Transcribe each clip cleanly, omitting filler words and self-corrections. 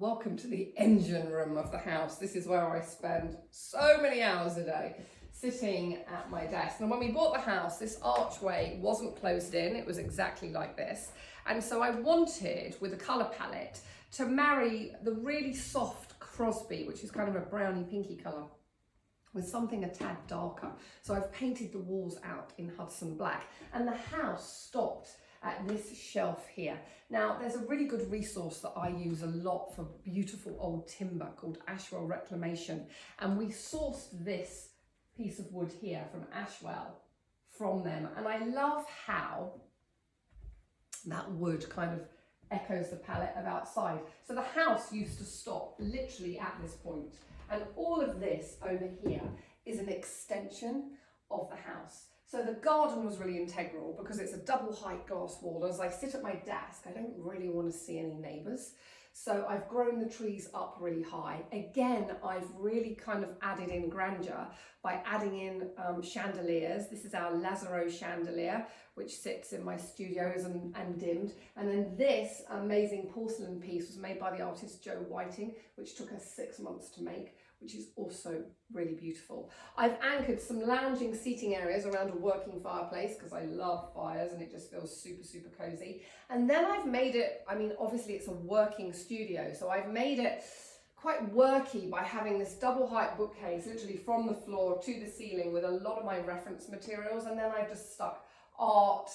Welcome to the engine room of the house. This is where I spend so many hours a day sitting at my desk. And when we bought the house, this archway wasn't closed in. It was exactly like this. And so I wanted, with a colour palette, to marry the really soft Crosby, which is kind of a browny pinky colour, with something a tad darker. So I've painted the walls out in Hudson Black, and the house stopped at this shelf here. Now, there's a really good resource that I use a lot for beautiful old timber called Ashwell Reclamation, and we sourced this piece of wood here from Ashwell from them, and I love how that wood kind of echoes the palette of outside. So the house used to stop literally at this point, and all of this over here is an extension of the house. So the garden was really integral because it's a double height glass wall. As I sit at my desk, I don't really want to see any neighbours. So I've grown the trees up really high. Again, I've really kind of added in grandeur by adding in chandeliers. This is our Lazaro chandelier, which sits in my studios and dimmed. And then this amazing porcelain piece was made by the artist Joe Whiting, which took us 6 months to make, which is also really beautiful. I've anchored some lounging seating areas around a working fireplace because I love fires and it just feels super, super cozy. And then I've made it, I mean, obviously it's a working studio, so I've made it quite worky by having this double height bookcase literally from the floor to the ceiling with a lot of my reference materials, and then I've just stuck art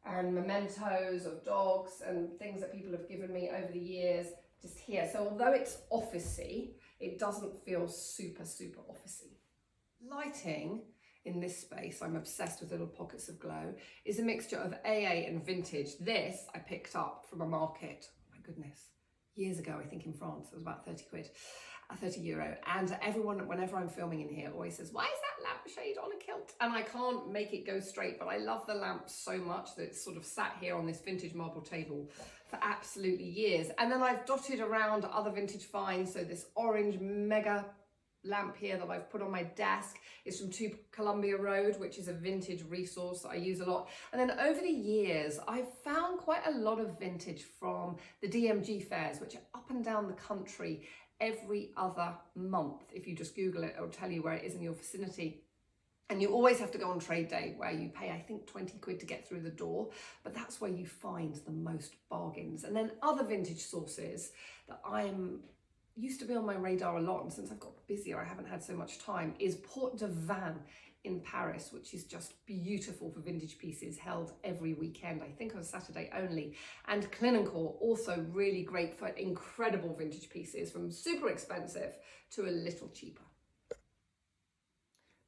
and mementos of dogs and things that people have given me over the years just here. So although it's officey, it doesn't feel super, super officey. Lighting in this space, I'm obsessed with little pockets of glow, is a mixture of AA and vintage. This I picked up from a market, oh my goodness, years ago, I think in France. It was about 30 quid, 30 euro. And everyone, whenever I'm filming in here, always says, why is that lampshade on a kilt? And I can't make it go straight, but I love the lamp so much that it's sort of sat here on this vintage marble table for absolutely years. And then I've dotted around other vintage finds. So this orange mega lamp here that I've put on my desk is from 2 Columbia Road, which is a vintage resource that I use a lot. And then over the years, I've found quite a lot of vintage from the DMG fairs, which are up and down the country every other month. If you just Google it, it'll tell you where it is in your vicinity. And you always have to go on trade day, where you pay, I think, 20 quid to get through the door, but that's where you find the most bargains. And then other vintage sources that used to be on my radar a lot, and since I've got busier, I haven't had so much time, is Porte de Vannes in Paris, which is just beautiful for vintage pieces, held every weekend, I think on Saturday only. And Clignancourt, also really great for incredible vintage pieces, from super expensive to a little cheaper.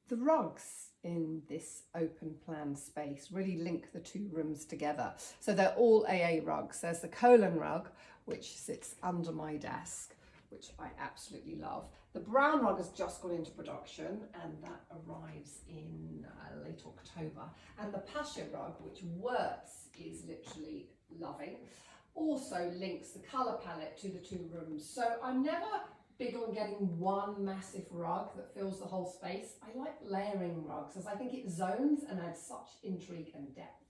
The rugs in this open plan space really link the two rooms together. So they're all AA rugs. There's the Colon rug, which sits under my desk, which I absolutely love. The brown rug has just gone into production, and that arrives in late October. And the Pasha rug, which Werts is literally loving, also links the colour palette to the two rooms. So I'm never big on getting one massive rug that fills the whole space. I like layering rugs, as I think it zones and adds such intrigue and depth.